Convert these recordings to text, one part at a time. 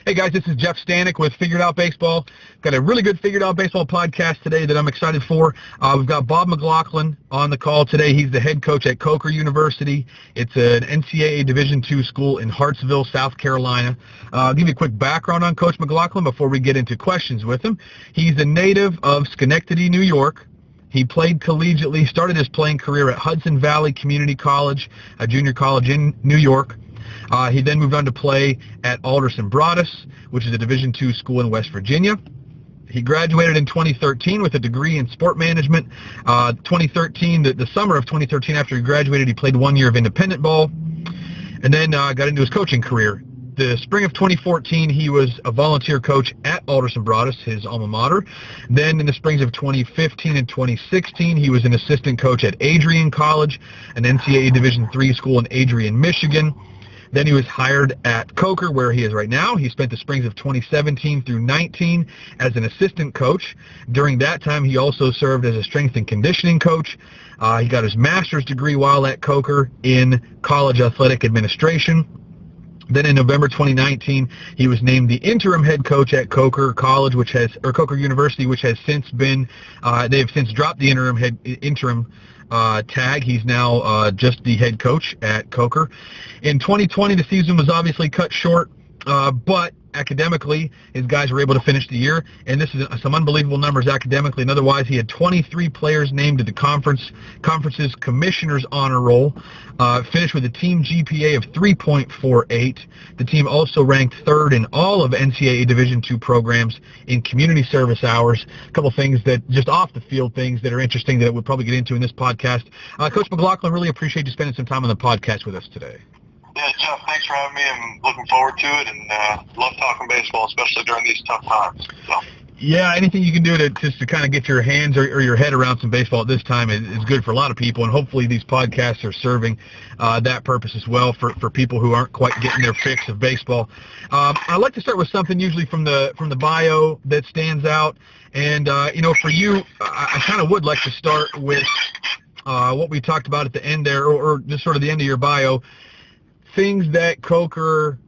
Hey guys, this is Jeff Stanek with Figured Out Baseball. Got a really good Figured Out Baseball podcast today that I'm excited for. We've got Bob McLaughlin on the call today. He's the head coach at Coker University. It's an NCAA Division II school in Hartsville, South Carolina. I'll give you a quick background on Coach McLaughlin before we get into questions with him. He's a native of Schenectady, New York. He played collegiately, started his playing career at Hudson Valley Community College, a junior college in New York. He then moved on to play at Alderson Broaddus, which is a Division II school in West Virginia. He graduated in 2013 with a degree in sport management. The summer of 2013, after he graduated, he played 1 year of independent ball and then got into his coaching career. The spring of 2014, he was a volunteer coach at Alderson Broaddus, his alma mater. Then in the springs of 2015 and 2016, he was an assistant coach at Adrian College, an NCAA Division III school in Adrian, Michigan. Then he was hired at Coker, where he is right now. He spent the springs of 2017 through 19 as an assistant coach. During that time, he also served as a strength and conditioning coach. He got his master's degree while at Coker in college athletic administration. Then in November 2019, he was named the interim head coach at Coker College, Coker University, which has since been, they have since dropped the interim tag. He's now just the head coach at Coker. In 2020, the season was obviously cut short, but academically, his guys were able to finish the year, and this is some unbelievable numbers academically and otherwise. He had 23 players named to the conference's commissioner's honor roll, finished with a team GPA of 3.48. The team also ranked third in all of NCAA Division II programs in community service hours. A couple things that, just off the field things that are interesting that we'll probably get into in this podcast. Coach McLaughlin, really appreciate you spending some time on the podcast with us today. Yeah, Jeff, thanks for having me. I'm looking forward to it and love talking baseball, especially during these tough times. So. Yeah, anything you can do to kind of get your hands or your head around some baseball at this time is good for a lot of people, and hopefully these podcasts are serving that purpose as well for people who aren't quite getting their fix of baseball. I like to start with something usually from the bio that stands out, and for you, I kind of would like to start with what we talked about at the end there, or just sort of the end of your bio. Things that Coker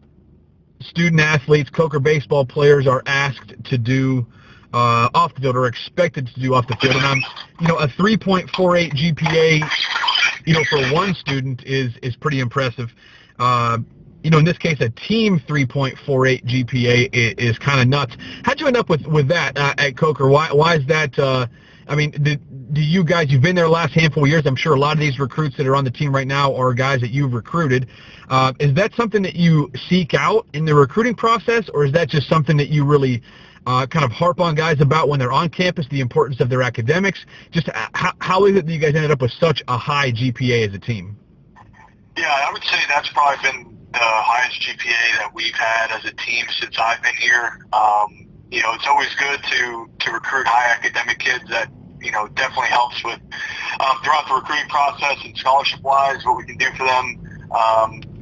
student athletes, Coker baseball players are asked to do off the field, or expected to do off the field. And a 3.48 GPA, for one student is pretty impressive. In this case, a team 3.48 GPA is kind of nuts. How'd you end up with that at Coker? Why is that? Do you guys, you've been there the last handful of years, I'm sure a lot of these recruits that are on the team right now are guys that you've recruited. Is that something that you seek out in the recruiting process, or is that just something that you really kind of harp on guys about when they're on campus, the importance of their academics? Just how is it that you guys ended up with such a high GPA as a team? Yeah, I would say that's probably been the highest GPA that we've had as a team since I've been here. It's always good to recruit high academic kids. That definitely helps with throughout the recruiting process and scholarship-wise, what we can do for them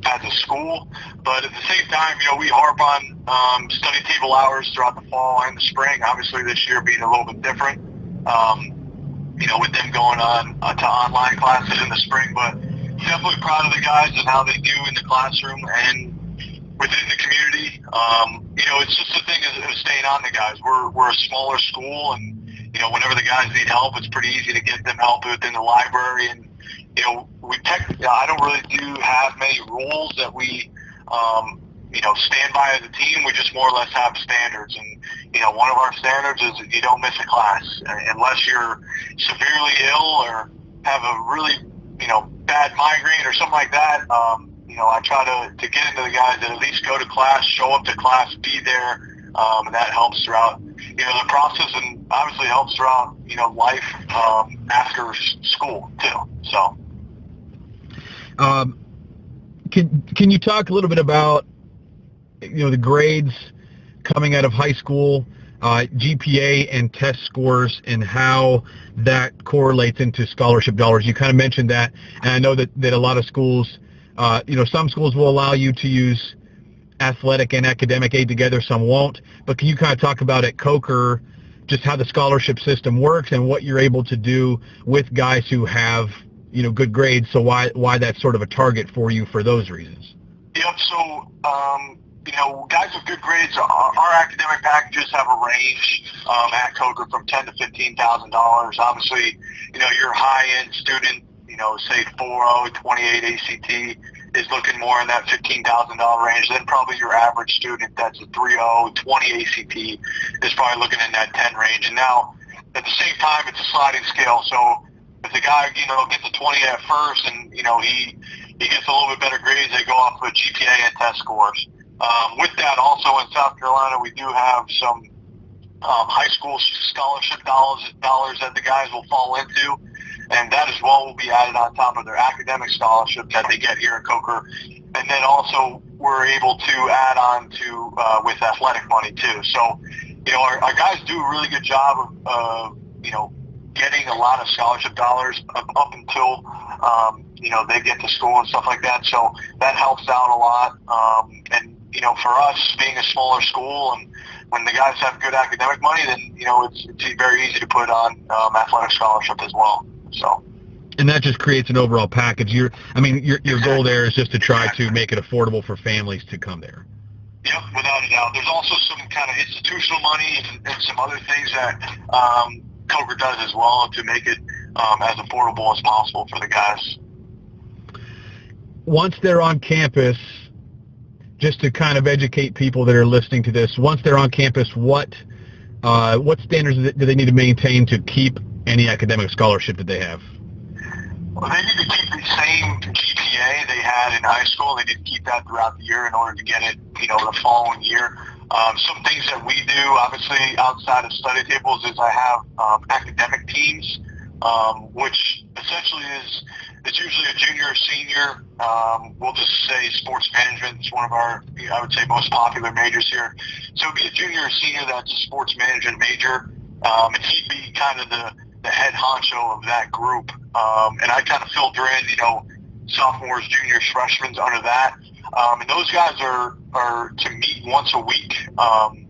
as a school. But at the same time, we harp on study table hours throughout the fall and the spring. Obviously, this year being a little bit different, with them going on to online classes in the spring. But definitely proud of the guys and how they do in the classroom and within the community. It's just the thing of staying on the guys. We're a smaller school, and whenever the guys need help, it's pretty easy to get them help within the library. And I don't really do have many rules that we stand by as a team. We just more or less have standards, and one of our standards is you don't miss a class unless you're severely ill or have a really bad migraine or something like that. I try to get into the guys that at least go to class, show up to class, be there, and that helps throughout the process, and obviously helps throughout life after school too. So, can you talk a little bit about the grades coming out of high school, GPA and test scores, and how that correlates into scholarship dollars? You kind of mentioned that, and I know that a lot of schools, some schools will allow you to use athletic and academic aid together, some won't. But can you kind of talk about at Coker just how the scholarship system works and what you're able to do with guys who have good grades? So why that's sort of a target for you for those reasons? Yep. So guys with good grades, our academic packages have a range at Coker from $10,000 to $15,000. Obviously, your high-end student, say 4.0, 28 ACT, is looking more in that $15,000 range. Then probably your average student that's a 3.0, 20 ACT is probably looking in that 10 range. And now, at the same time, it's a sliding scale. So if the guy, gets a 20 at first and, he gets a little bit better grades, they go off of GPA and test scores. With that, also in South Carolina, we do have some high school scholarship dollars that the guys will fall into, and that as well will be added on top of their academic scholarship that they get here at Coker. And then also we're able to add on to with athletic money too. So, our guys do a really good job of getting a lot of scholarship dollars up until they get to school and stuff like that. So that helps out a lot. And for us being a smaller school, and when the guys have good academic money, then it's very easy to put on athletic scholarship as well. So. And that just creates an overall package. Your goal there is just to try to make it affordable for families to come there. Yep, without a doubt. There's also some kind of institutional money and some other things that Coker does as well to make it as affordable as possible for the guys. Once they're on campus, just to kind of educate people that are listening to this, once they're on campus, what standards do they need to maintain to keep any academic scholarship that they have? Well, they need to keep the same GPA they had in high school. They need to keep that throughout the year in order to get it, the following year. Some things that we do, obviously, outside of study tables, is I have academic teams, which essentially it's usually a junior or senior. We'll just say sports management is one of our, I would say, most popular majors here. So it'd be a junior or senior that's a sports management major, and he'd be kind of the head honcho of that group. And I kind of filter in, sophomores, juniors, freshmen under that. And those guys are to meet once a week,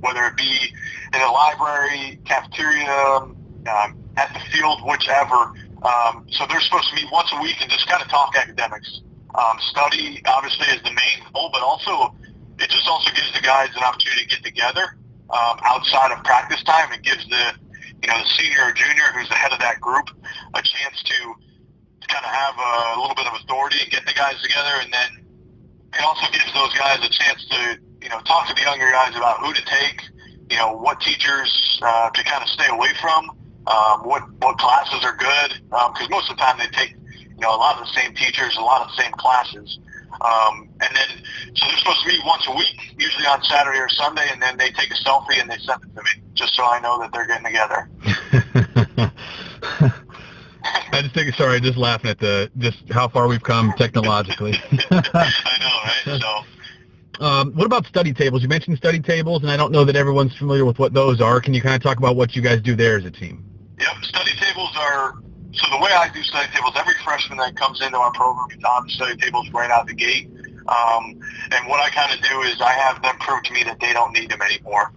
whether it be in a library, cafeteria, at the field, whichever. So they're supposed to meet once a week and just kind of talk academics. Study, obviously, is the main goal, but also it just also gives the guys an opportunity to get together outside of practice time. It gives the senior or junior who's the head of that group a chance to kind of have a little bit of authority and get the guys together. And then it also gives those guys a chance to, talk to the younger guys about who to take, what teachers to kind of stay away from, what classes are good. Because most of the time they take, a lot of the same teachers, a lot of the same classes. And then, so they're supposed to meet once a week, usually on Saturday or Sunday, and then they take a selfie and they send it to me, just so I know that they're getting together. Sorry, just laughing at just how far we've come technologically. I know, right? So. What about study tables? You mentioned study tables, and I don't know that everyone's familiar with what those are. Can you kind of talk about what you guys do there as a team? Yep, study tables are, so the way I do study tables, every freshman that comes into our program is on study tables right out the gate. And what I kind of do is I have them prove to me that they don't need them anymore.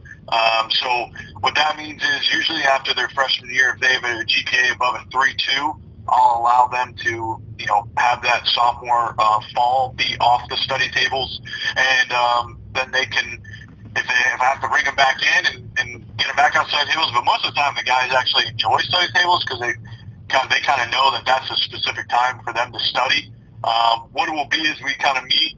So what that means is usually after their freshman year, if they have a GPA above a 3.2, I'll allow them to, have that sophomore fall be off the study tables. And then they can, if I have to bring them back in and get them back on study tables. But most of the time the guys actually enjoy study tables because they kind of know that that's a specific time for them to study. What it will be is we kind of meet,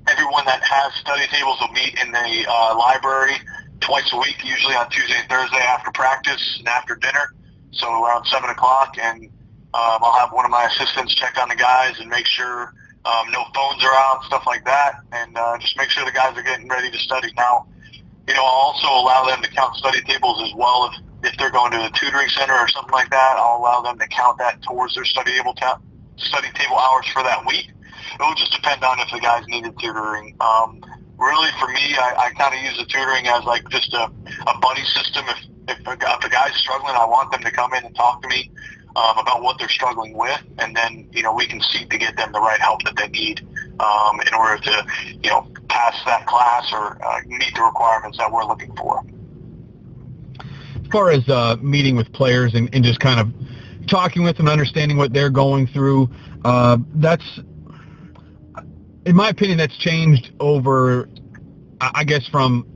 everyone that has study tables will meet in the library twice a week, usually on Tuesday and Thursday after practice and after dinner, so around 7 o'clock, and I'll have one of my assistants check on the guys and make sure no phones are out, stuff like that, and just make sure the guys are getting ready to study. Now, I'll also allow them to count study tables as well. If they're going to a tutoring center or something like that, I'll allow them to count that towards their study table hours for that week. It will just depend on if the guys needed tutoring. Really, for me, I kind of use the tutoring as like just a buddy system. If a guy's struggling, I want them to come in and talk to me about what they're struggling with, and then we can seek to get them the right help that they need in order to pass that class or meet the requirements that we're looking for. As far as meeting with players and just kind of talking with them, understanding what they're going through, that's, in my opinion, that's changed over, I guess from,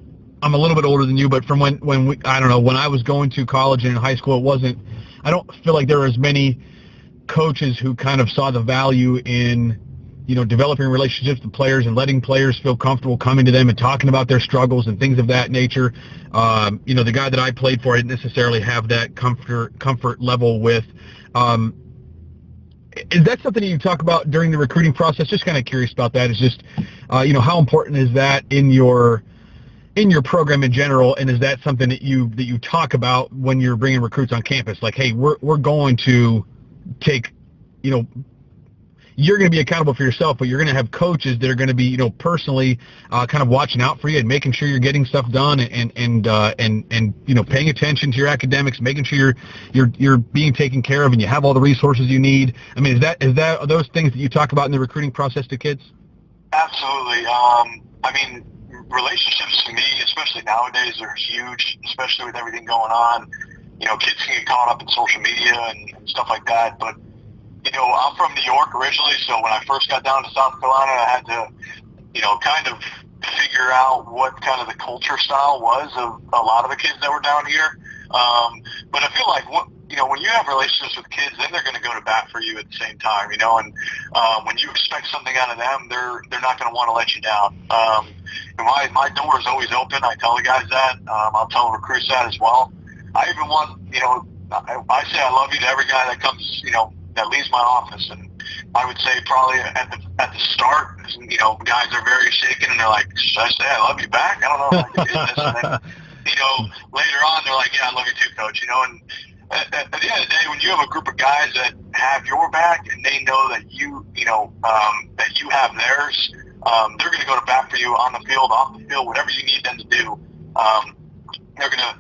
I'm a little bit older than you, but from when I don't know, when I was going to college and in high school, I don't feel like there were as many coaches who kind of saw the value in, developing relationships with players and letting players feel comfortable coming to them and talking about their struggles and things of that nature. The guy that I played for, I didn't necessarily have that comfort level with. Is that something that you talk about during the recruiting process? Just kind of curious about that. Is just, how important is that in your program in general, and is that something that you talk about when you're bringing recruits on campus? Like, hey, we're going to take, you're going to be accountable for yourself, but you're going to have coaches that are going to be, personally kind of watching out for you and making sure you're getting stuff done and paying attention to your academics, making sure you're being taken care of and you have all the resources you need. I mean, are those things that you talk about in the recruiting process to kids? Absolutely. Relationships to me, especially nowadays, are huge, especially with everything going on. Kids can get caught up in social media and stuff like that, but I'm from New York originally, so when I first got down to South Carolina, I had to, kind of figure out what kind of the culture style was of a lot of the kids that were down here. But I feel like when you have relationships with kids, then they're going to go to bat for you at the same time, and when you expect something out of them, they're not going to want to let you down. My door is always open. I tell the guys that. I'll tell recruits that as well. I even want, I say I love you to every guy that comes, that leaves my office, and I would say probably at the start, guys are very shaken and they're like, should I say I love you back? I don't know if I can do this. And then, later on they're like, yeah, I love you too, coach. And at the end of the day, when you have a group of guys that have your back and they know that that you have theirs, they're going to go to bat for you on the field, off the field, whatever you need them to do. They're going to,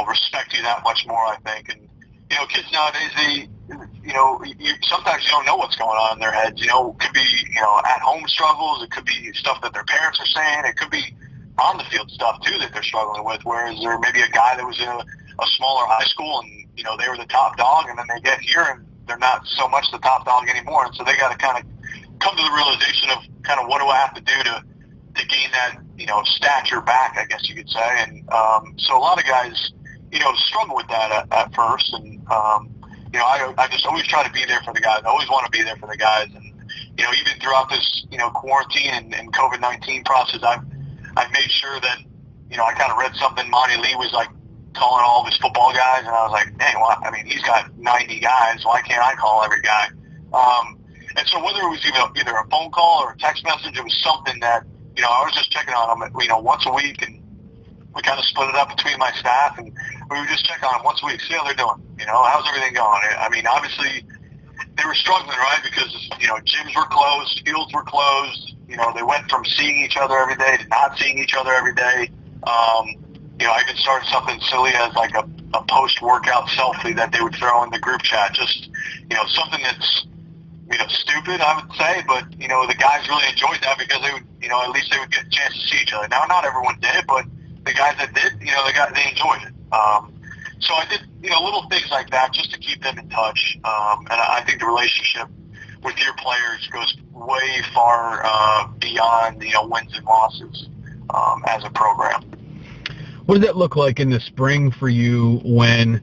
respect you that much more, I think. And kids nowadays, sometimes you don't know what's going on in their heads. It could be, at home struggles. It could be stuff that their parents are saying. It could be on the field stuff too that they're struggling with. Whereas there may be a guy that was in a smaller high school and, they were the top dog, and then they get here and they're not so much the top dog anymore. And so they got to kind of come to the realization of kind of what do I have to do to gain that, stature back, I guess you could say. And so a lot of guys, struggle with that at first. And, I just always try to be there for the guys. I always want to be there for the guys. And, even throughout this, quarantine and COVID-19 process, I've made sure that, I kind of read something Monty Lee was like calling all of his football guys. And I was like, dang, well, he's got 90 guys. Why can't I call every guy? And so whether it was either a phone call or a text message, it was something that, I was just checking on them, once a week, and we kind of split it up between my staff, and we would just check on them once a week, see how they're doing. How's everything going? Obviously they were struggling, right? Because, gyms were closed, fields were closed. They went from seeing each other every day to not seeing each other every day. I even started something silly as like a post-workout selfie that they would throw in the group chat. Just, something that's, stupid, I would say, but, the guys really enjoyed that because they would, at least they would get a chance to see each other. Now, not everyone did, but the guys that did, they enjoyed it. So I did, little things like that just to keep them in touch. And I think the relationship with your players goes way far beyond, wins and losses as a program. What does that look like in the spring for you when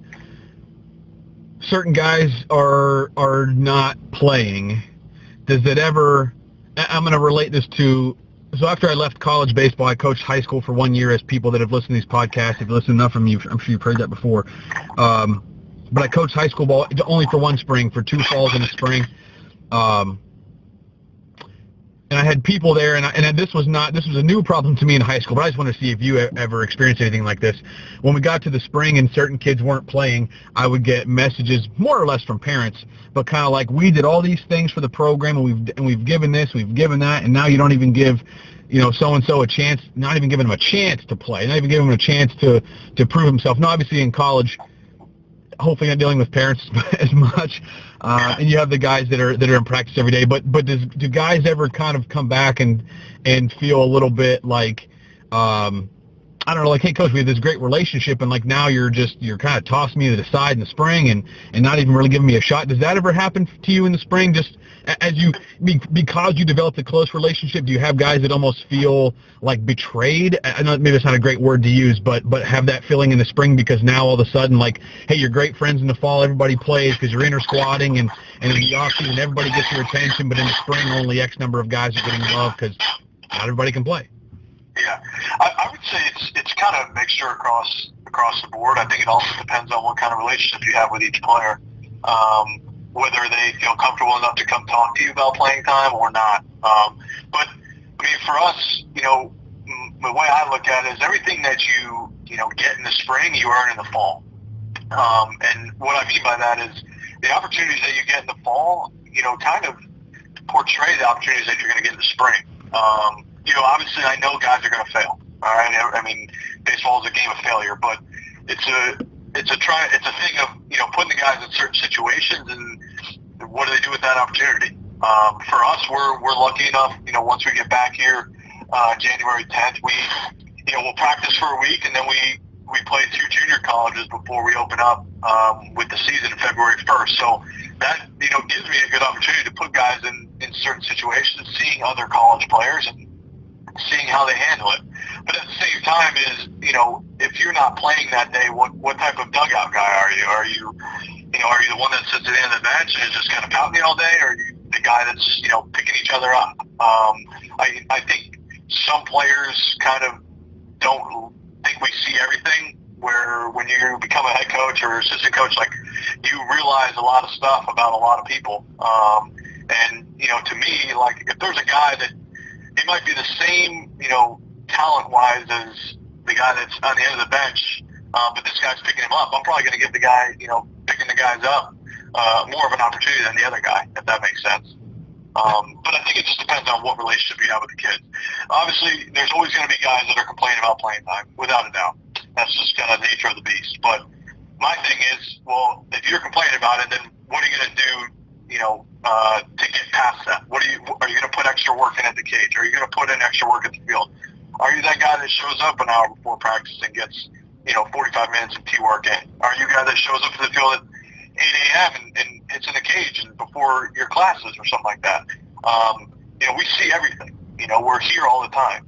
certain guys are not playing? Does it ever, I'm going to relate this to, so after I left college baseball, I coached high school for 1 year. As people that have listened to these podcasts, if you listen enough from you, I'm sure you've heard that before. But I coached high school ball only for one spring, for 2 falls and a spring. And I had people there, and this was a new problem to me in high school, but I just want to see if you ever experienced anything like this. When we got to the spring and certain kids weren't playing, I would get messages more or less from parents, but kind of like, we did all these things for the program, and we've given this, we've given that, and now you don't even give, so-and-so a chance, not even giving them a chance to play, not even giving them a chance to prove himself. Now, obviously in college, hopefully not dealing with parents as much, and you have the guys that are in practice every day. But do guys ever kind of come back and feel a little bit like, I I don't know, like, hey, coach, we have this great relationship, and like now you're kind of tossing me to the side in the spring and not even really giving me a shot. Does that ever happen to you in the spring? Just because you developed a close relationship, do you have guys that almost feel like betrayed? I know maybe it's not a great word to use, but have that feeling in the spring because now all of a sudden, like, hey, you're great friends in the fall, everybody plays because you're inter-squatting, and in the offseason everybody gets your attention, but in the spring only X number of guys are getting love because not everybody can play. Yeah, I would say it's kind of a mixture across the board. I think it also depends on what kind of relationship you have with each player, whether they feel comfortable enough to come talk to you about playing time or not. But I mean, for us, the way I look at it is everything that you get in the spring, you earn in the fall. And what I mean by that is the opportunities that you get in the fall, kind of portray the opportunities that you're going to get in the spring. Obviously I know guys are going to fail. All right. I mean, baseball is a game of failure, but it's a thing of, putting the guys in certain situations and what do they do with that opportunity? For us, we're lucky enough, once we get back here, January 10th, we'll practice for a week and then we play 2 junior colleges before we open up, with the season February 1st. So that, gives me a good opportunity to put guys in certain situations, seeing other college players and seeing how they handle it. But at the same time is, if you're not playing that day, what type of dugout guy are you? Are you the one that sits at the end of the bench and is just kind of pouting all day, or are you the guy that's, picking each other up? I think some players kind of don't think we see everything, where when you become a head coach or assistant coach, like, you realize a lot of stuff about a lot of people. And, to me, like, if there's a guy that he might be the same, talent-wise as the guy that's on the end of the bench, but this guy's picking him up, I'm probably going to give the guy, picking the guys up, more of an opportunity than the other guy, if that makes sense. But I think it just depends on what relationship you have with the kids. Obviously, there's always going to be guys that are complaining about playing time, without a doubt. That's just kind of the nature of the beast. But my thing is, well, if you're complaining about it, then what are you going to do, to get past that? Are you going to put extra work in at the cage? Are you going to put in extra work at the field? Are you that guy that shows up an hour before practice and gets, 45 minutes of tee work in? Are you a guy that shows up to the field at 8 a.m. and hits in the cage and before your classes or something like that? We see everything. We're here all the time.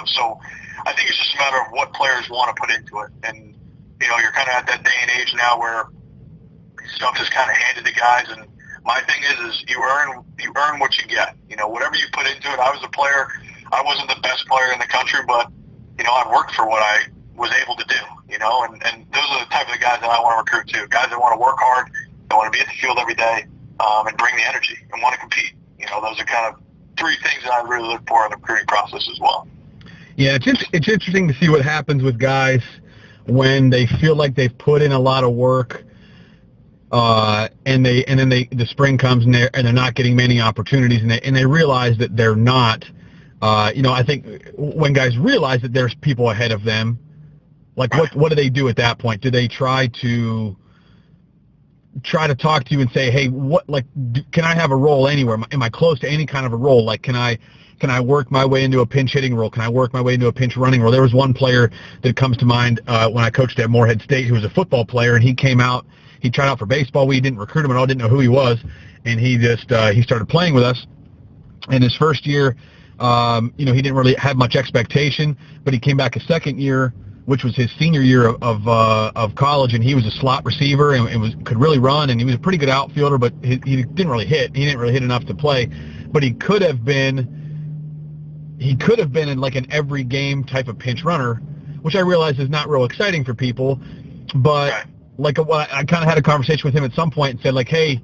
So I think it's just a matter of what players want to put into it. And, you're kind of at that day and age now where stuff is kind of handed to guys. And my thing is you earn what you get. Whatever you put into it. I was a player. I wasn't the best player in the country, but, I worked for what I was able to do, and those are the type of guys that I want to recruit too. Guys that want to work hard, that want to be at the field every day, and bring the energy and want to compete. Those are kind of 3 things that I really look for in the recruiting process as well. Yeah, it's interesting to see what happens with guys when they feel like they've put in a lot of work, and then the spring comes and they're not getting many opportunities, and they realize that they're not. I think when guys realize that there's people ahead of them, like, what do they do at that point? Do they try to talk to you and say, hey, can I have a role anywhere? Am I close to any kind of a role? Like, can I work my way into a pinch hitting role? Can I work my way into a pinch running role? There was one player that comes to mind when I coached at Morehead State who was a football player, and he came out, he tried out for baseball. We didn't recruit him at all, didn't know who he was, and he just he started playing with us. In his first year, he didn't really have much expectation, but he came back a second year, which was his senior year of college, and he was a slot receiver and could really run, and he was a pretty good outfielder, but he didn't really hit. He didn't really hit enough to play, but he could have been in like an every game type of pinch runner, which I realize is not real exciting for people, but like I kind of had a conversation with him at some point and said, like, hey,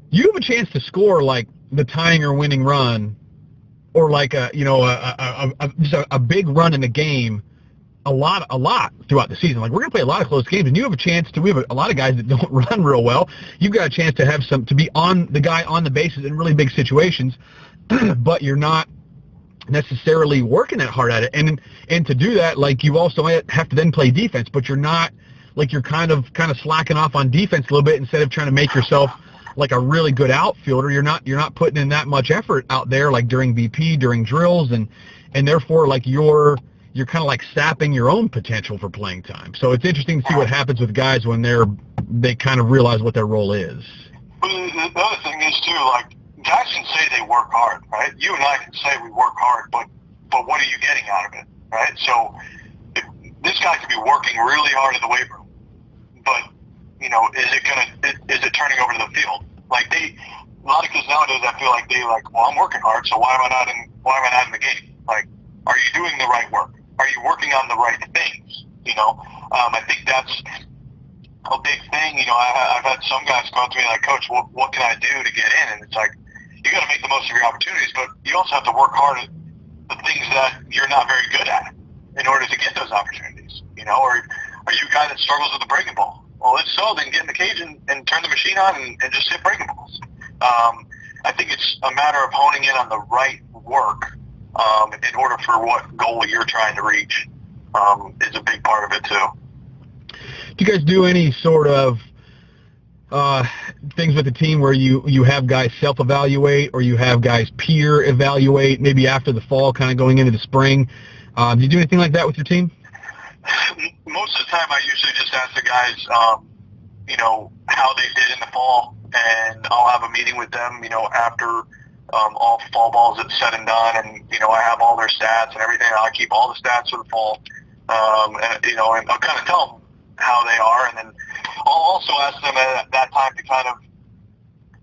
you have a chance to score like the tying or winning run, or like just a big run in a game a lot throughout the season. Like, we're going to play a lot of close games, and you have a chance to, we have a lot of guys that don't run real well. You've got a chance to have to be on the guy on the bases in really big situations, but you're not necessarily working that hard at it. And to do that, like, you also have to then play defense, but you're not, like, you're kind of slacking off on defense a little bit instead of trying to make yourself like a really good outfielder. You're not putting in that much effort out there, like during BP, during drills, and therefore, like, you're you're kind of like sapping your own potential for playing time. So it's interesting to see what happens with guys when they kind of realize what their role is. But the other thing is too, like, guys can say they work hard, right? You and I can say we work hard, but what are you getting out of it, right? So this guy could be working really hard in the weight room, but is it turning over to the field? Like a lot of kids nowadays, I feel like well, I'm working hard, so why am I not in the game? Like, are you doing the right work? Are you working on the right things? I think that's a big thing. I've had some guys come up to me like, Coach, what can I do to get in? And it's like, you got to make the most of your opportunities, but you also have to work hard at the things that you're not very good at in order to get those opportunities. Or are you a guy that struggles with the breaking ball? Well, if so, then get in the cage and turn the machine on and just hit breaking balls. I think it's a matter of honing in on the right work in order for what goal you're trying to reach is a big part of it too. Do you guys do any sort of things with the team where you have guys self-evaluate or you have guys peer evaluate maybe after the fall, kind of going into the spring? Do you do anything like that with your team? Most of the time I usually just ask the guys, how they did in the fall, and I'll have a meeting with them, after all fall balls is said and done, and, I have all their stats and everything. I keep all the stats for the fall, and I'll kind of tell them how they are, and then I'll also ask them at that time to kind of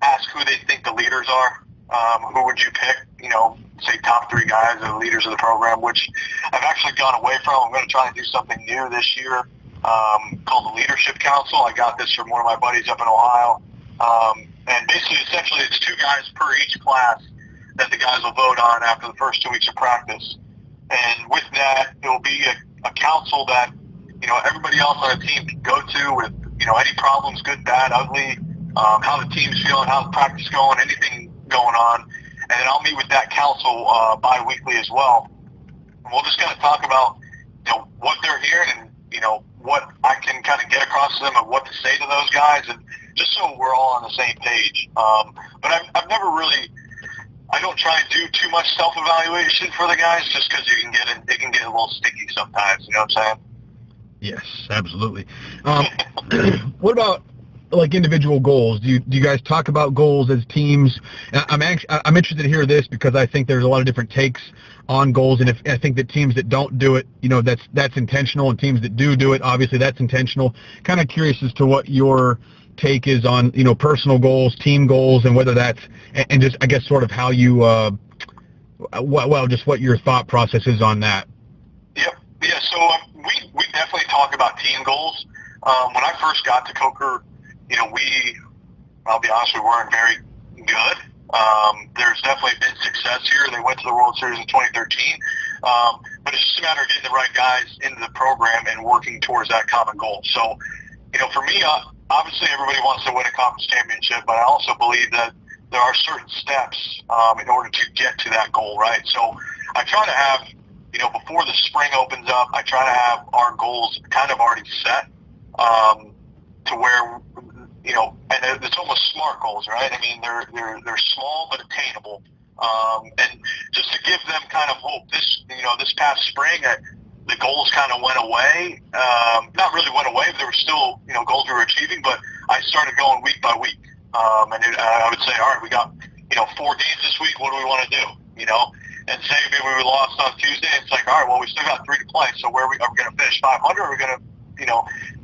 ask who they think the leaders are. Who would you pick? Say top 3 guys are the leaders of the program, which I've actually gone away from. I'm going to try and do something new this year called the Leadership Council. I got this from one of my buddies up in Ohio. And basically, essentially, it's 2 guys per each class that the guys will vote on after the first 2 weeks of practice. And with that, it will be a council that, everybody else on the team can go to with, any problems, good, bad, ugly, how the team's feeling, how the practice is going, anything going on. And then I'll meet with that council bi-weekly as well. And we'll just kind of talk about, what they're hearing and, what I can kind of get across to them and what to say to those guys, and just so we're all on the same page. But I've never really, I don't try and do too much self-evaluation for the guys just because it can get a little sticky sometimes, you know what I'm saying? Yes, absolutely. What about like individual goals? Do you guys talk about goals as teams? I'm interested to hear this because I think there's a lot of different takes on goals, and I think that teams that don't do it, that's intentional, and teams that do it, obviously that's intentional. Kind of curious as to what your take is on personal goals, team goals, and whether that's and just I guess sort of how you just what your thought process is on that. Yep. Yeah. So we definitely talk about team goals. When I first got to Coker, I'll be honest, we weren't very good. There's definitely been success here. They went to the World Series in 2013. But it's just a matter of getting the right guys into the program and working towards that common goal. So, for me, obviously everybody wants to win a conference championship, but I also believe that there are certain steps in order to get to that goal, right? So I try to have, before the spring opens up, I try to have our goals kind of already set to where, and it's almost SMART goals, right? I mean, they're small but attainable, and just to give them kind of hope. This past spring, the goals kind of went away. Not really went away, but there were still goals we were achieving. But I started going week by week, and I would say, all right, we got 4 games this week. What do we want to do? And say maybe we lost on Tuesday. It's like, all right, well, we still got 3 to play. So are we going to finish 500? Or are we going to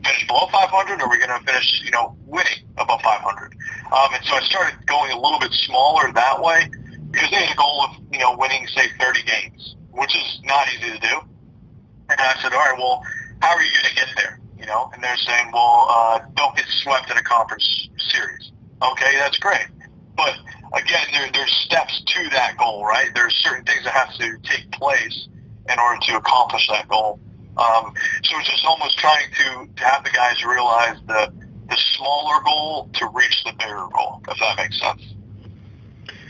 finish below 500, or are we going to finish, winning above 500? And so I started going a little bit smaller that way because they had a goal of, winning, say, 30 games, which is not easy to do. And I said, all right, well, how are you going to get there? And they're saying, well, don't get swept in a conference series. Okay, that's great. But again, there's steps to that goal, right? There's certain things that have to take place in order to accomplish that goal. So it's just almost trying to have the guys realize the smaller goal to reach the bigger goal, if that makes sense.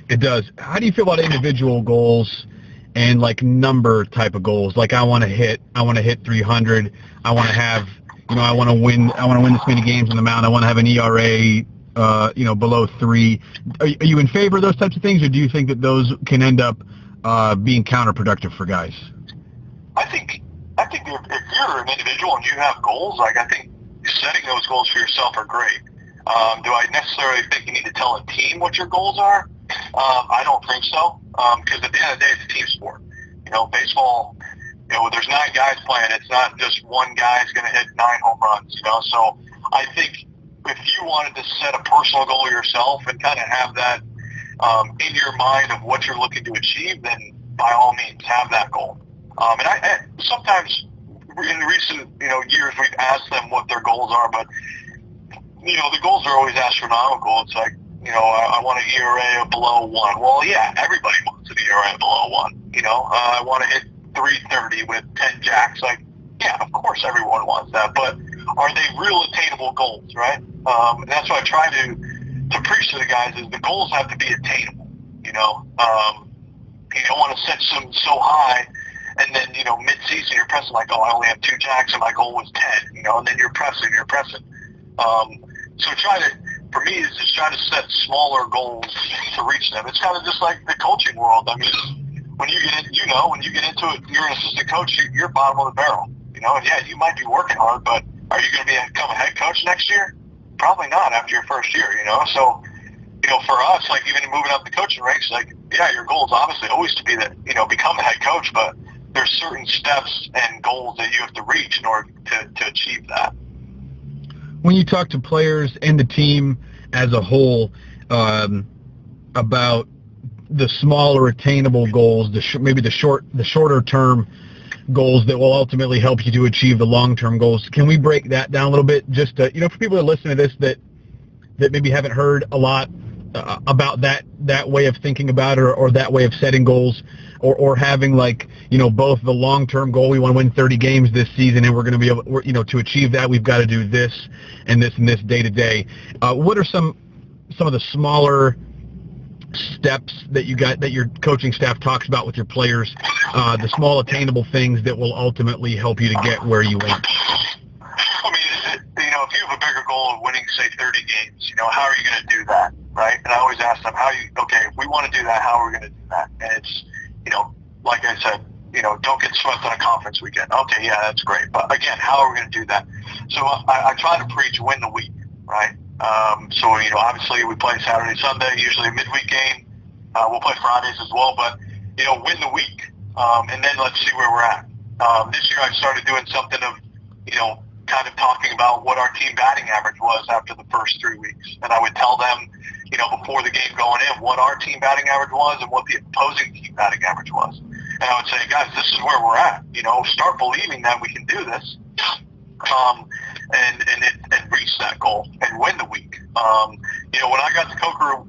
It does. How do you feel about individual goals and like number type of goals? Like I want to hit 300. I want to have, I want to win this many games on the mound. I want to have an ERA, below 3. Are you in favor of those types of things, or do you think that those can end up being counterproductive for guys? I think think if you're an individual and you have goals, like I think setting those goals for yourself are great. Do I necessarily think you need to tell a team what your goals are? I don't think so, because at the end of the day, it's a team sport. Baseball, there's 9 guys playing. It's not just one guy's going to hit 9 home runs, So I think if you wanted to set a personal goal yourself and kind of have that in your mind of what you're looking to achieve, then by all means have that goal. And I sometimes in recent years we've asked them what their goals are, but the goals are always astronomical. It's like I want an ERA of below 1. Well, yeah, everybody wants an ERA below 1. I want to hit 330 with 10 jacks. Like, yeah, of course everyone wants that, but are they real attainable goals, right? And that's what I try to preach to the guys is the goals have to be attainable. You don't want to set some so high, and then mid-season you're pressing like, oh, I only have 2 jacks and my goal was 10. And then you're pressing. So for me, is just try to set smaller goals to reach them. It's kind of just like the coaching world. I mean, when you get into it, you're an assistant coach, you're bottom of the barrel. And yeah, you might be working hard, but are you going to become a head coach next year? Probably not after your first year, So, for us, like even moving up the coaching ranks, like, yeah, your goal is obviously always to be become a head coach, but there's certain steps and goals that you have to reach in order to achieve that. When you talk to players and the team as a whole about the smaller attainable goals, maybe the shorter term goals that will ultimately help you to achieve the long-term goals, can we break that down a little bit? Just to, for people that listen to this that maybe haven't heard a lot about that way of thinking about it, or that way of setting goals, or having like both the long-term goal, we want to win 30 games this season and we're going to be able to achieve that, we've got to do this and this and this day to day. What are some of the smaller steps that your coaching staff talks about with your players, the small attainable things that will ultimately help you to get where you want? I mean, if you have a bigger goal of winning, say, 30 games, how are you going to do that, right? And I always ask them, if we want to do that, how are we going to do that? And it's, like I said, don't get swept on a conference weekend. Okay, yeah, that's great. But again, how are we going to do that? So I try to preach win the week, right? So, obviously we play Saturday, Sunday, usually a midweek game. We'll play Fridays as well, but, win the week. And then let's see where we're at. This year I started doing something of, kind of talking about what our team batting average was after the first 3 weeks. And I would tell them, before the game going in, what our team batting average was and what the opposing team batting average was. And I would say, guys, this is where we're at. Start believing that we can do this. And reach that goal and win the week. When I got to Coker,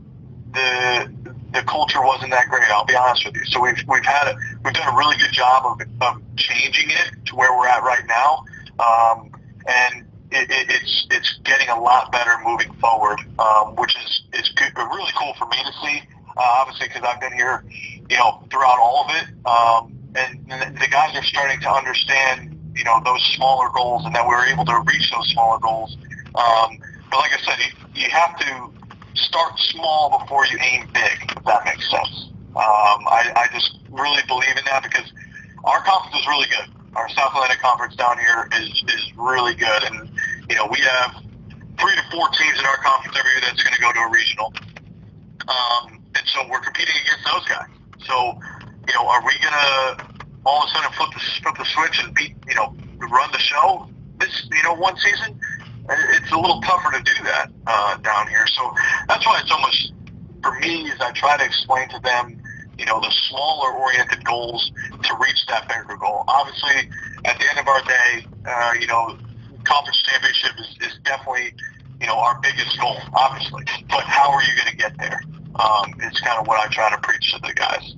the culture wasn't that great. I'll be honest with you. So we've done a really good job of changing it to where we're at right now, and it's getting a lot better moving forward, which is good, really cool for me to see. Obviously, because I've been here, throughout all of it, and the guys are starting to understand those smaller goals, and that we were able to reach those smaller goals. But like I said, you have to start small before you aim big, if that makes sense. I just really believe in that, because our conference is really good. Our South Atlantic Conference down here is really good, and we have 3 to 4 teams in our conference every year that's going to go to a regional, and so we're competing against those guys. So are we going to all of a sudden flip the switch and run the show this one season? It's a little tougher to do that down here. So that's why it's almost, for me, is I try to explain to them the smaller oriented goals to reach that bigger goal. Obviously, at the end of our day, conference championship is definitely our biggest goal, obviously. But how are you going to get there? It's kind of what I try to preach to the guys.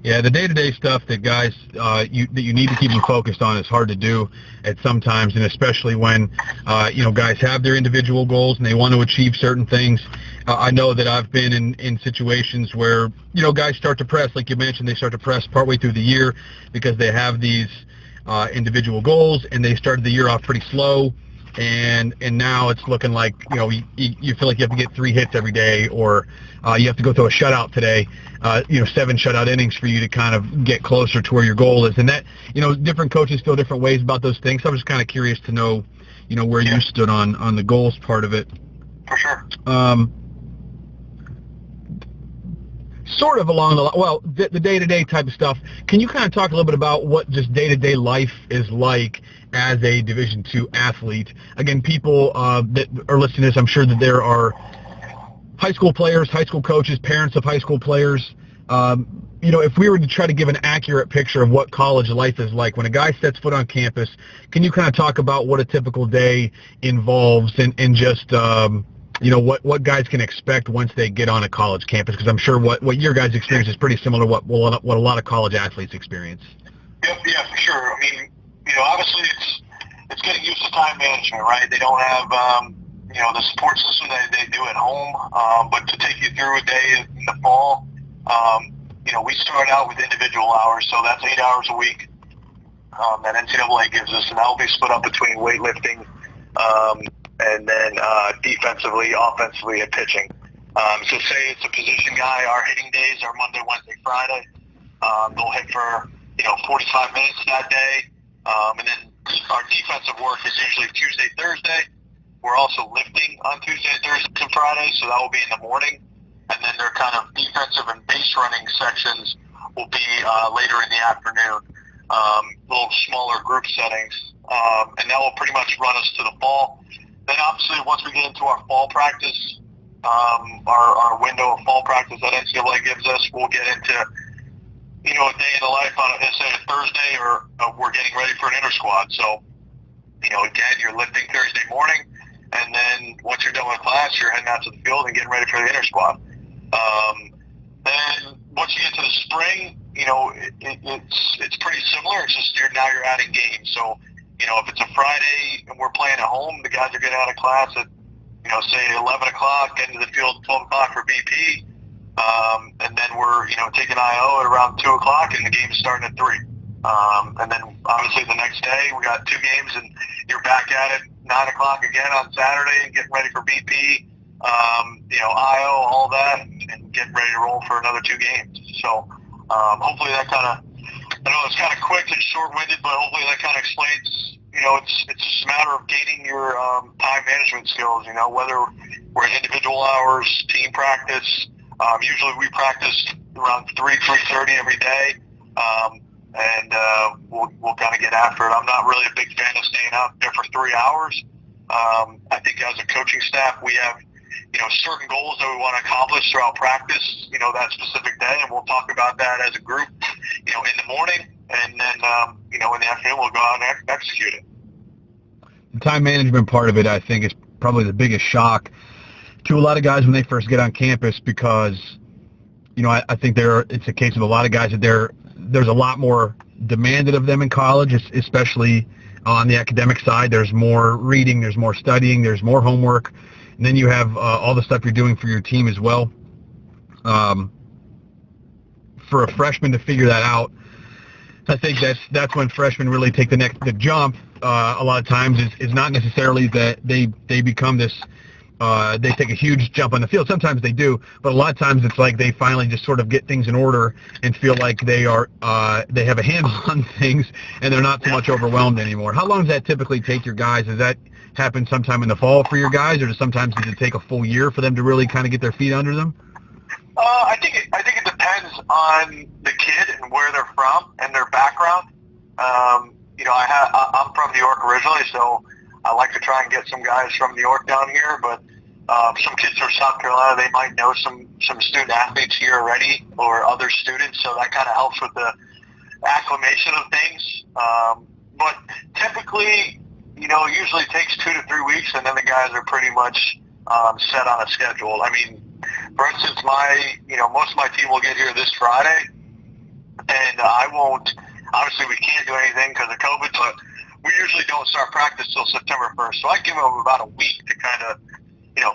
Yeah, the day-to-day stuff that guys that you need to keep them focused on is hard to do at some times, and especially when guys have their individual goals and they want to achieve certain things. I know that I've been in situations where guys start to press, like you mentioned, they start to press partway through the year because they have these individual goals, and they started the year off pretty slow, and now it's looking like, you feel like you have to get 3 hits every day, or you have to go through a shutout today, 7 shutout innings for you to kind of get closer to where your goal is. And that, different coaches feel different ways about those things. So I was just kind of curious to know, where you stood on the goals part of it. For sure. Sort of along the day-to-day type of stuff. Can you kind of talk a little bit about what just day-to-day life is like as a Division II athlete? Again, people that are listening to this, I'm sure that there are high school players, high school coaches, parents of high school players. If we were to try to give an accurate picture of what college life is like, when a guy sets foot on campus, can you kind of talk about what a typical day involves and just what guys can expect once they get on a college campus? Because I'm sure what your guys' experience is pretty similar to what a lot of college athletes experience. Yep, yeah, for sure. I mean, obviously it's getting used to time management, right? They don't have, the support system that they do at home. But to take you through a day in the fall, we start out with individual hours, so that's 8 hours a week that NCAA gives us, and that will be split up between weightlifting, and then defensively, offensively, and pitching. So say it's a position guy, our hitting days are Monday, Wednesday, Friday. They'll hit for 45 minutes that day. And then our defensive work is usually Tuesday, Thursday. We're also lifting on Tuesday, Thursday, and Friday, so that will be in the morning. And then their kind of defensive and base running sections will be later in the afternoon, little smaller group settings. And that will pretty much run us to the fall. Then obviously once we get into our fall practice, our window of fall practice that NCAA gives us, we'll get into, a day in the life on, say, a Thursday, or we're getting ready for an inter-squad. So, again, you're lifting Thursday morning, and then once you're done with class, you're heading out to the field and getting ready for the inter-squad. Then once you get to the spring, it's pretty similar. It's just now you're adding games. So, if it's a Friday and we're playing at home, the guys are getting out of class at, say 11 o'clock, getting to the field at 12 o'clock for BP. And then we're, taking IO at around 2 o'clock, and the game's starting at 3. And then obviously the next day we got 2 games, and you're back at it 9 o'clock again on Saturday and getting ready for BP, IO, all that, and getting ready to roll for another 2 games. So hopefully that kind of, I know it's kind of quick and short-winded, but hopefully that kind of explains, it's just a matter of gaining your time management skills, whether we're in individual hours, team practice. Usually we practice around 3:30 every day, and we'll kind of get after it. I'm not really a big fan of staying out there for 3 hours. I think as a coaching staff, we have, certain goals that we want to accomplish throughout practice, that specific day, and we'll talk about that as a group, in the morning, and then, in the afternoon we'll go out and execute it. The time management part of it, I think, is probably the biggest shock to a lot of guys when they first get on campus, because, I think it's a case of a lot of guys that there's a lot more demanded of them in college, especially on the academic side. There's more reading, there's more studying, there's more homework, and then you have all the stuff you're doing for your team as well. For a freshman to figure that out, I think that's when freshmen really take the jump. A lot of times is not necessarily that they become this. They take a huge jump on the field. Sometimes they do, but a lot of times it's like they finally just sort of get things in order and feel like they have a handle on things, and they're not so much overwhelmed anymore. How long does that typically take your guys? Does that happen sometime in the fall for your guys, or does it take a full year for them to really kind of get their feet under them? I think it depends on the kid and where they're from and their background. I'm from New York originally, so I like to try and get some guys from New York down here, but some kids from South Carolina, they might know some student athletes here already, or other students, so that kind of helps with the acclimation of things. But typically, it usually takes 2 to 3 weeks, and then the guys are pretty much set on a schedule. I mean, for instance, most of my team will get here this Friday, and I won't, obviously we can't do anything because of COVID, but we usually don't start practice till September 1st. So I give them about a week to kind of,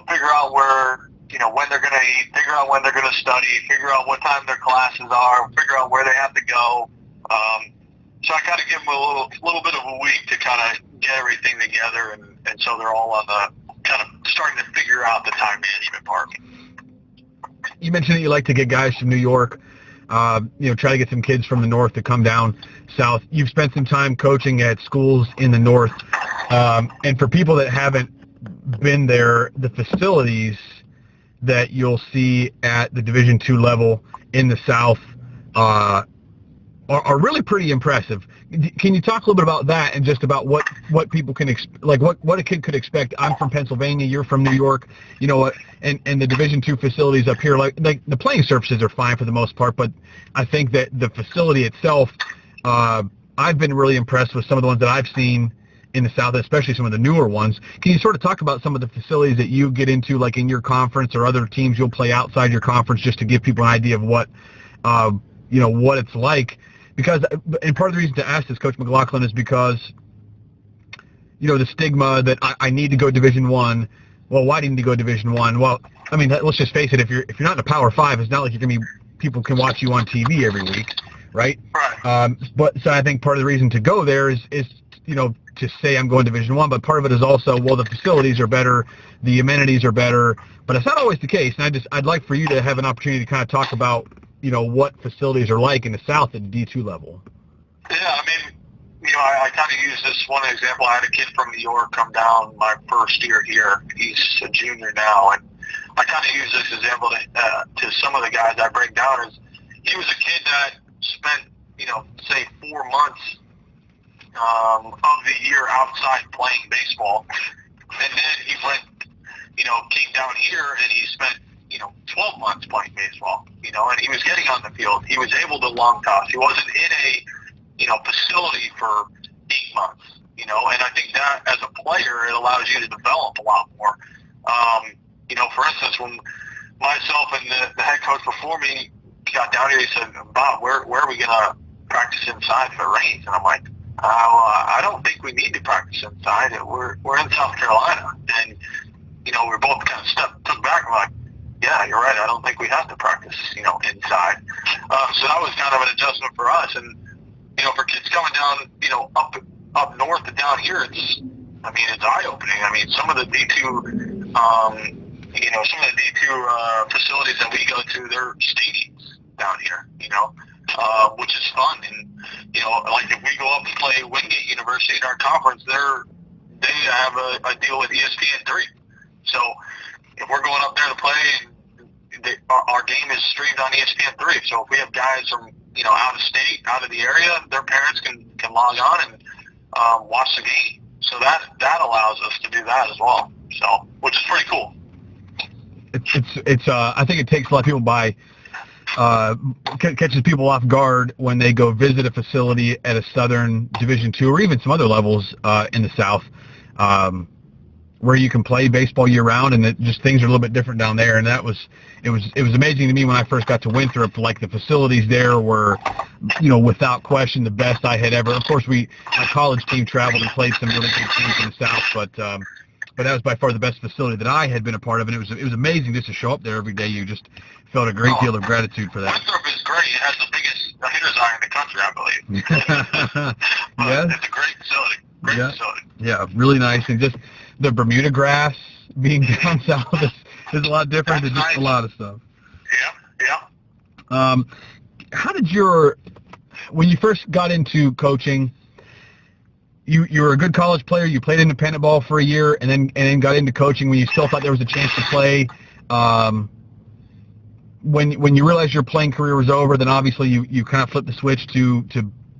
figure out where, when they're going to eat, figure out when they're going to study, figure out what time their classes are, figure out where they have to go. So I kind of give them a little bit of a week to kind of get everything together and and so they're all on the kind of starting to figure out the time management part. You mentioned that you like to get guys from New York, try to get some kids from the north to come down south. You've spent some time coaching at schools in the north, and for people that haven't been there, the facilities that you'll see at the Division II level in the south are really pretty impressive. Can you talk a little bit about that and just about what people can what a kid could expect? I'm from Pennsylvania, you're from New York, and the Division II facilities up here, like the playing surfaces are fine for the most part, but I think that the facility itself, I've been really impressed with some of the ones that I've seen in the south, especially some of the newer ones. Can you sort of talk about some of the facilities that you get into, like in your conference or other teams you'll play outside your conference, just to give people an idea of what it's like? Because, and part of the reason to ask this, Coach McLaughlin, is because, the stigma that I need to go Division I. Well, why do you need to go Division I? Well, I mean, let's just face it. If you're not in a Power 5, it's not like people can watch you on TV every week, right? Right. So I think part of the reason to go there is to say I'm going Division I. But part of it is also, well, the facilities are better, the amenities are better. But it's not always the case. And I'd like for you to have an opportunity to kind of talk about what facilities are like in the South at the D2 level. Yeah, I mean, I kind of use this one example. I had a kid from New York come down my first year here. He's a junior now, and I kind of use this example to some of the guys I bring down. Is he was a kid that spent, say 4 months of the year outside playing baseball, and then he went, came down here and he spent 12 months playing baseball, and he was getting on the field. He was able to long toss. He wasn't in a, facility for 8 months, and I think that as a player, it allows you to develop a lot more. For instance, when myself and the head coach before me got down here, he said, Bob, where are we going to practice inside if it rains? And I'm like, I don't think we need to practice inside. We're in South Carolina. And, we both kind of took back and we're like, yeah, you're right. I don't think we have to practice, inside. So that was kind of an adjustment for us. And, for kids coming down, up north and down here, it's eye-opening. I mean, some of the D2, facilities that we go to, they're stadiums down here, which is fun. And, like if we go up and play Wingate University in our conference, they have a deal with ESPN3. So if we're going up there to play, our game is streamed on ESPN3. So if we have guys from, out of state, out of the area, their parents can log on and watch the game. So that allows us to do that as well. So, which is pretty cool. It's I think it takes a lot of people by, catches people off guard when they go visit a facility at a Southern Division II or even some other levels in the South, where you can play baseball year round, and just things are a little bit different down there. And it was amazing to me when I first got to Winthrop. Like the facilities there were, without question the best I had ever. Of course, my college team traveled and played some really good teams in the South, but that was by far the best facility that I had been a part of, and it was amazing just to show up there every day. You just felt a great deal of gratitude for that. Winthrop is great. It has the biggest hitters eye in the country, I believe. Yes. It's a great facility. Facility. Yeah, really nice. And just the Bermuda grass being down south is a lot different than just nice. A lot of stuff. Yeah. How did when you first got into coaching, you were a good college player, you played independent ball for a year, and then got into coaching when you still thought there was a chance to play. When you realized your playing career was over, then obviously you kind of flipped the switch to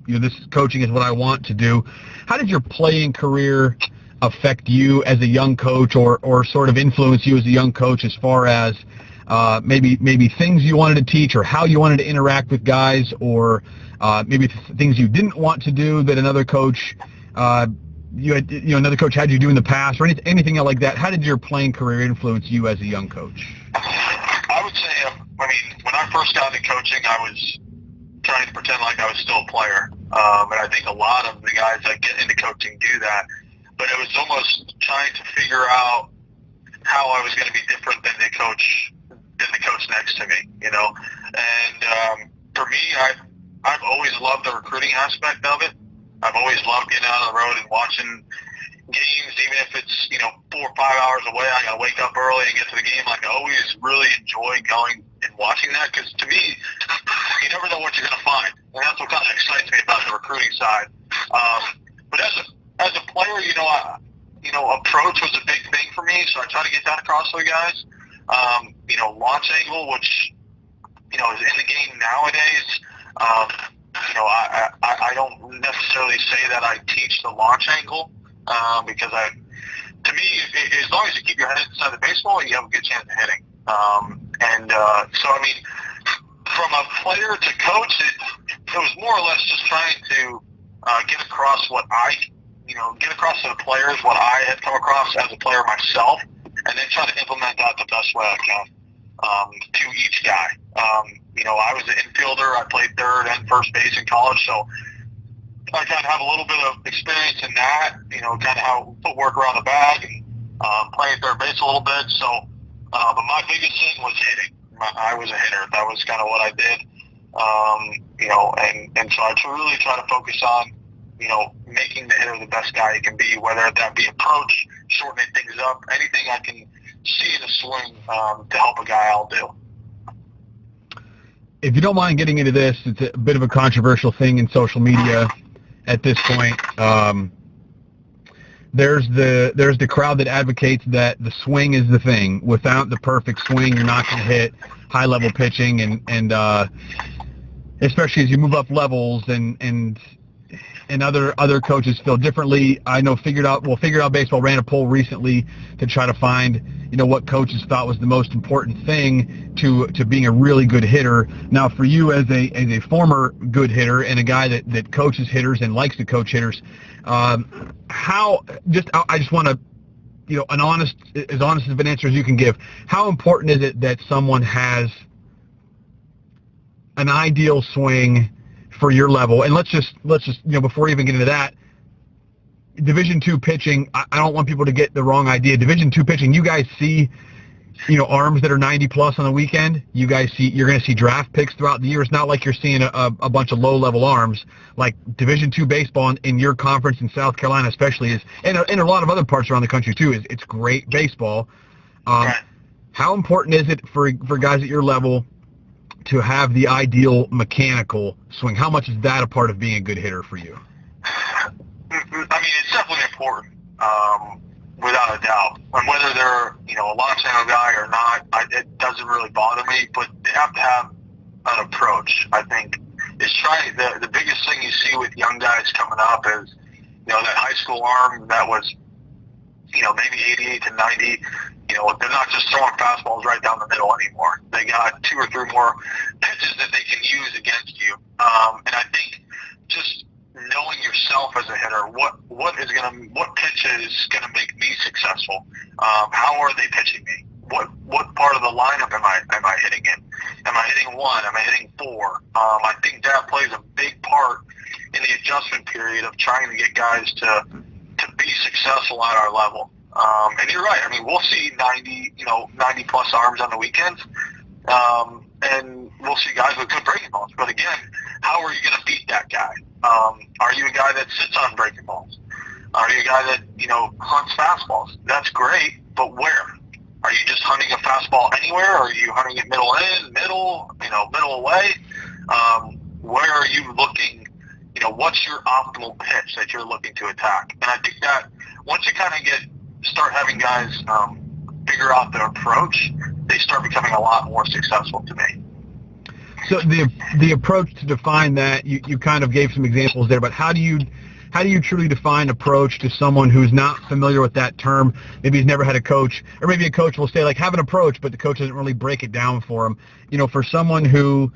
this coaching is what I want to do. How did your playing career affect you as a young coach, or sort of influence you as a young coach as far as maybe things you wanted to teach, or how you wanted to interact with guys, or maybe things you didn't want to do that another coach another coach had you do in the past, or anything like that? How did your playing career influence you as a young coach? I would say, when I first got into coaching, I was trying to pretend like I was still a player. And I think a lot of the guys that get into coaching do that. But it was almost trying to figure out how I was going to be different than the coach next to me, And for me, I've always loved the recruiting aspect of it. I've always loved getting out on the road and watching games, even if it's, 4 or 5 hours away, I got to wake up early and get to the game. Like, I always really enjoy going and watching that because to me, you never know what you're going to find. And that's what kind of excites me about the recruiting side. But as a player, approach was a big thing for me, so I try to get that across to the guys. Launch angle, which, is in the game nowadays. I don't necessarily say that I teach the launch angle because to me, as long as you keep your head inside the baseball, you have a good chance of hitting. From a player to coach, it was more or less just trying to get across get across to the players what I had come across as a player myself, and then try to implement that the best way I can to each guy. I was an infielder. I played third and first base in college, so I kind of have a little bit of experience in that, kind of how footwork around the bag and playing third base a little bit. So, but my biggest thing was hitting. I was a hitter. That was kind of what I did. And so I really try to focus on, making the hitter the best guy he can be, whether that be approach, shortening things up, anything I can see in a swing to help a guy, I'll do. If you don't mind getting into this, it's a bit of a controversial thing in social media at this point. There's the crowd that advocates that the swing is the thing. Without the perfect swing, you're not going to hit high-level pitching, and especially as you move up levels, and other coaches feel differently. I know Figured Out Baseball ran a poll recently to try to find what coaches thought was the most important thing to being a really good hitter. Now, for you as a former good hitter and a guy that coaches hitters and likes to coach hitters, I just want to as honest of an answer as you can give. How important is it that someone has an ideal swing for your level? And let's just before we even get into that, Division II pitching, I don't want people to get the wrong idea. Division II pitching, you guys see, arms that are 90 plus on the weekend. You're going to see draft picks throughout the year. It's not like you're seeing a bunch of low level arms. Like Division II baseball in your conference in South Carolina especially is, and a lot of other parts around the country too, it's great baseball. How important is it for guys at your level to have the ideal mechanical swing? How much is that a part of being a good hitter for you? It's definitely important, without a doubt. And whether they're, a launch angle guy or not, it doesn't really bother me, but they have to have an approach, I think. The biggest thing you see with young guys coming up is, that high school arm that was, maybe 88 to 90, they're not just throwing fastballs right down the middle anymore. They got 2 or 3 more pitches that they can use against you. And I think just knowing yourself as a hitter, what pitch is gonna make me successful? How are they pitching me? What part of the lineup am I hitting in? Am I hitting 1? Am I hitting 4? I think that plays a big part in the adjustment period of trying to get guys to be successful at our level. And you're right. We'll see 90 plus arms on the weekends, and we'll see guys with good breaking balls. But again, how are you going to beat that guy? Are you a guy that sits on breaking balls? Are you a guy that hunts fastballs? That's great, but where? Are you just hunting a fastball anywhere? Or are you hunting it middle in, middle away? Where are you looking? What's your optimal pitch that you're looking to attack? And I think that once you kind of start having guys figure out their approach, they start becoming a lot more successful to me. So the approach to define that, you kind of gave some examples there, but how do you truly define approach to someone who's not familiar with that term? Maybe he's never had a coach, or maybe a coach will say, like, have an approach, but the coach doesn't really break it down for him. For someone who,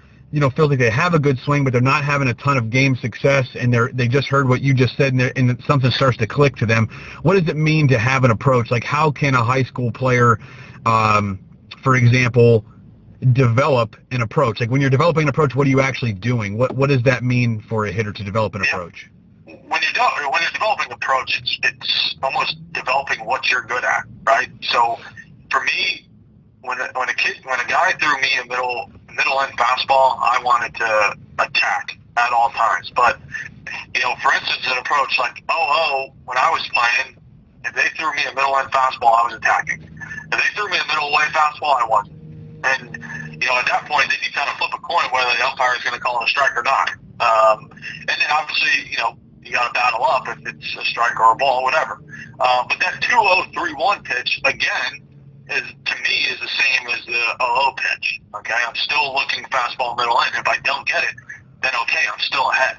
feels like they have a good swing, but they're not having a ton of game success, and they just heard what you just said, and something starts to click to them. What does it mean to have an approach? Like, how can a high school player, for example, develop an approach? Like, when you're developing an approach, what are you actually doing? What does that mean for a hitter to develop an approach? When you're developing an approach, it's almost developing what you're good at, right? So for me, when a guy threw me a middle end fastball, I wanted to attack at all times. But for instance, an approach like when I was playing, threw me a middle end fastball, I was attacking. If they threw me a middle away fastball, I wasn't. And, at that point, then you kind of flip a coin whether the umpire is going to call it a strike or not. And then obviously, you got to battle up if it's a strike or a ball, whatever. But that 2-0-3-1 pitch, again, to me is the same as the 0-0 pitch. Okay, I'm still looking fastball middle end. If I don't get it, then okay, I'm still ahead.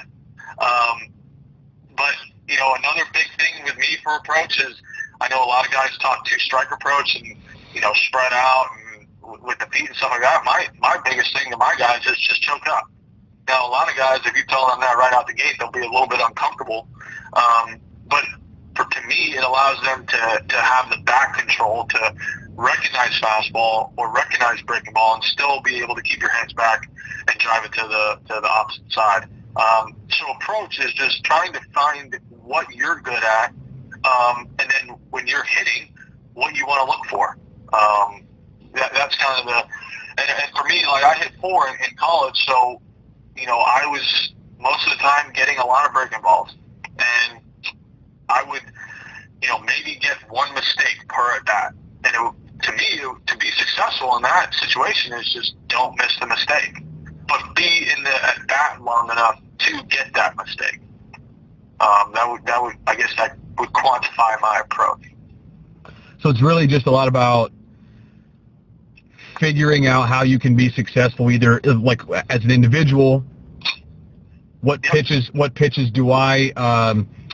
But another big thing with me for approach is I know a lot of guys talk two-strike approach and spread out and with the feet and stuff like that. My biggest thing to my guys is just choke up. Now a lot of guys, if you tell them that right out the gate, they'll be a little bit uncomfortable. But to me, it allows them to have the back control to recognize fastball or recognize breaking ball and still be able to keep your hands back and drive it to the opposite side. So approach is just trying to find what you're good at, and then when you're hitting, what you want to look for. That's kind of and for me, like I hit 4 in college, so I was most of the time getting a lot of breaking balls, and I would maybe get one mistake per at bat, and to me, to be successful in that situation is just don't miss the mistake, but be in the at bat long enough to get that mistake. That would I guess that would quantify my approach. So it's really just a lot about figuring out how you can be successful, either like as an individual. What pitches do I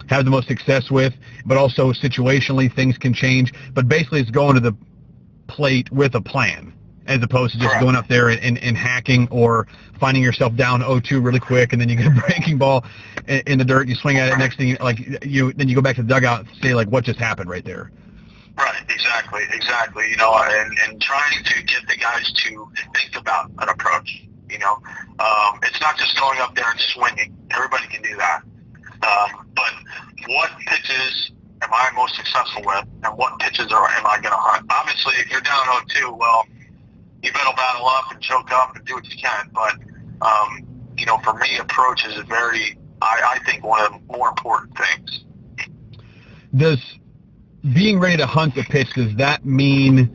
have the most success with? But also situationally, things can change. But basically, it's going to the plate with a plan, as opposed to just going up there and hacking or finding yourself down 0-2 really quick, and then you get a breaking ball in the dirt. You swing at it. Next thing, then you go back to the dugout and say, like, what just happened right there? Right, exactly. And trying to get the guys to think about an approach. It's not just going up there and swinging. Everybody can do that. But what pitches am I most successful with, and what pitches am I going to hunt? Obviously, if you're down 0-2, well, you better battle up and choke up and do what you can. But, for me, approach is I think, one of the more important things. Does being ready to hunt the pitch, does that mean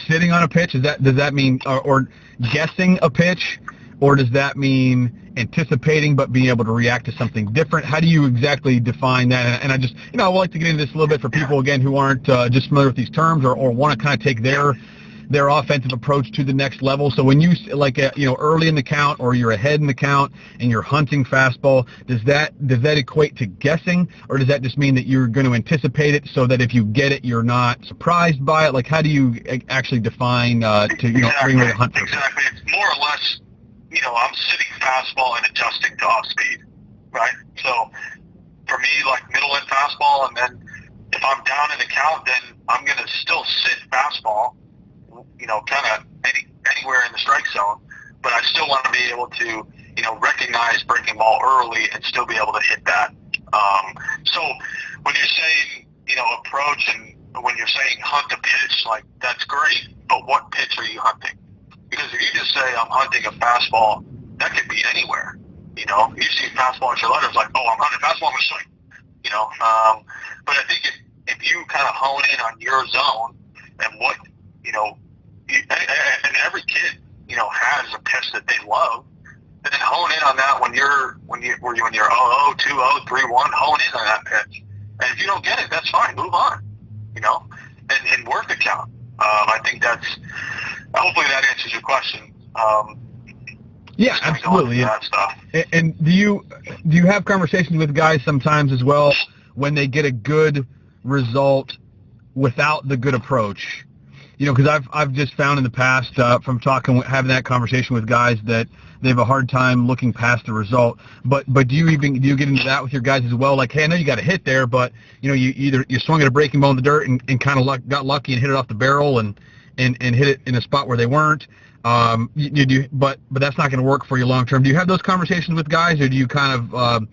sitting on a pitch? Does that mean or guessing a pitch, or does that mean anticipating but being able to react to something different? How do you exactly define that? And I just, I would like to get into this a little bit for people, again, who aren't just familiar with these terms or want to kind of take their offensive approach to the next level. So when you, early in the count or you're ahead in the count and you're hunting fastball, does that equate to guessing, or does that just mean that you're going to anticipate it so that if you get it, you're not surprised by it? Like, how do you actually define bring ready to hunt? Exactly. It's more or less, I'm sitting fastball and adjusting to off speed, right? So for me, like middle end fastball, and then if I'm down in the count, then I'm going to still sit fastball, kind of anywhere in the strike zone, but I still want to be able to, recognize breaking ball early and still be able to hit that. So when you're saying, approach, and when you're saying hunt a pitch, like that's great, but what pitch are you hunting? Because if you just say I'm hunting a fastball, that could be anywhere. You see fastball at your letters like, oh, I'm hunting fastball, I'm going to swing. But I think if you kind of hone in on your zone and what, and every kid, has a pitch that they love, and then hone in on that when you're 0-0, 2-0, 3-1, hone in on that pitch. And if you don't get it, that's fine, move on, and work the count. I think hopefully that answers your question. Yeah, absolutely. That stuff. And do you have conversations with guys sometimes as well when they get a good result without the good approach? Because I've just found in the past from having that conversation with guys that they have a hard time looking past the result. But do you get into that with your guys as well? Like, hey, I know you got a hit there, but you swung at a breaking ball in the dirt and kind of got lucky and hit it off the barrel and hit it in a spot where they weren't. You do, but that's not going to work for you long term. Do you have those conversations with guys, or do you kind of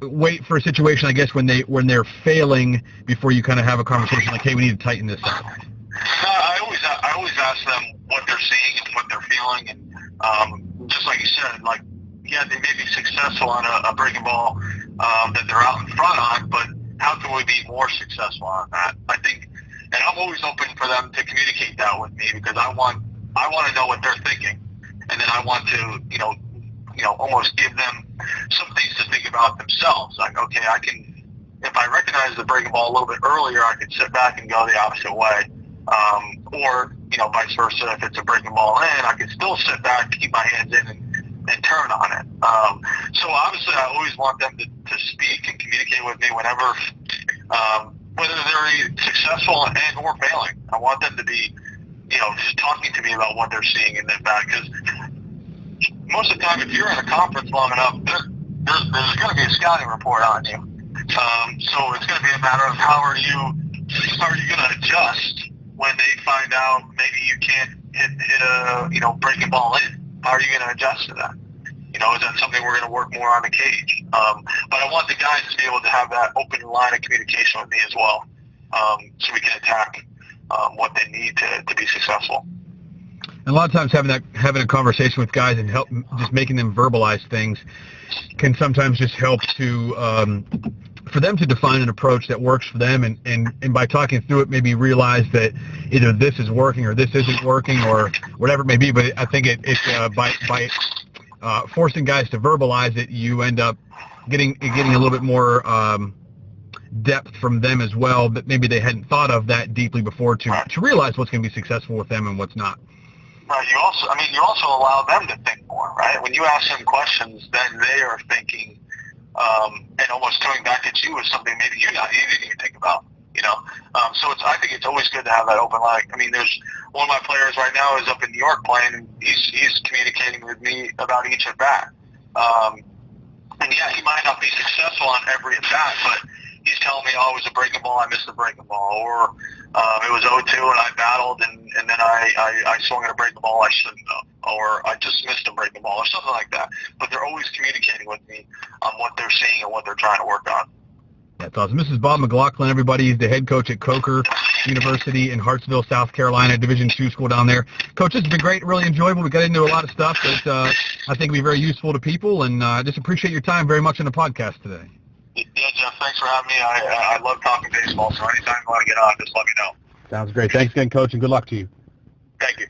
wait for a situation, I guess, when they're failing before you kind of have a conversation like, hey, we need to tighten this up? I always ask them what they're seeing and what they're feeling, and just like you said, like, yeah, they may be successful on a breaking ball that they're out in front on, but how can can we be more successful on that? I think, and I'm always open for them to communicate that with me, because I want to know what they're thinking, and then I want to, almost give them some things to think about themselves. Like, okay, if I recognize the breaking ball a little bit earlier, I can sit back and go the opposite way. Or, vice versa, if it's a breaking ball in, I can still sit back, keep my hands in, and turn on it. So obviously I always want them to speak and communicate with me whenever, whether they're successful and or failing. I want them to be, talking to me about what they're seeing in their back, because most of the time, if you're in a conference long enough, there's going to be a scouting report on you. So it's going to be a matter of how are you going to adjust when they find out maybe you can't hit a breaking ball in? How are you going to adjust to that? Is that something we're going to work more on the cage? But I want the guys to be able to have that open line of communication with me as well, so we can attack what they need to be successful. And a lot of times having a conversation with guys and just making them verbalize things can sometimes just help to for them to define an approach that works for them, and by talking through it, maybe realize that either this is working or this isn't working or whatever it may be. But I think by forcing guys to verbalize it, you end up getting a little bit more depth from them as well, that maybe they hadn't thought of that deeply before to realize what's going to be successful with them and what's not. Right. You also allow them to think more, right? When you ask them questions, then they are thinking and almost coming back at you with something maybe you didn't even think about. So I think it's always good to have that open line. There's one of my players right now is up in New York playing, and he's communicating with me about each at bat. And yeah, he might not be successful on every at bat, but he's telling me, oh, it was a breaking ball, I missed the breaking ball, or it was 0-2 and I battled, and then I swung at a breaking ball I shouldn't have, or I just missed a breaking ball, or something like that. But they're always communicating with me on what they're seeing and what they're trying to work on. That's awesome. This is Bob McLaughlin, everybody. He's the head coach at Coker University in Hartsville, South Carolina, Division II school down there. Coach, this has been great, really enjoyable. We got into a lot of stuff that I think will be very useful to people, and just appreciate your time very much on the podcast today. Yeah, Jeff, thanks for having me. I love talking baseball, so anytime you want to get on, just let me know. Sounds great. Thanks again, Coach, and good luck to you. Thank you.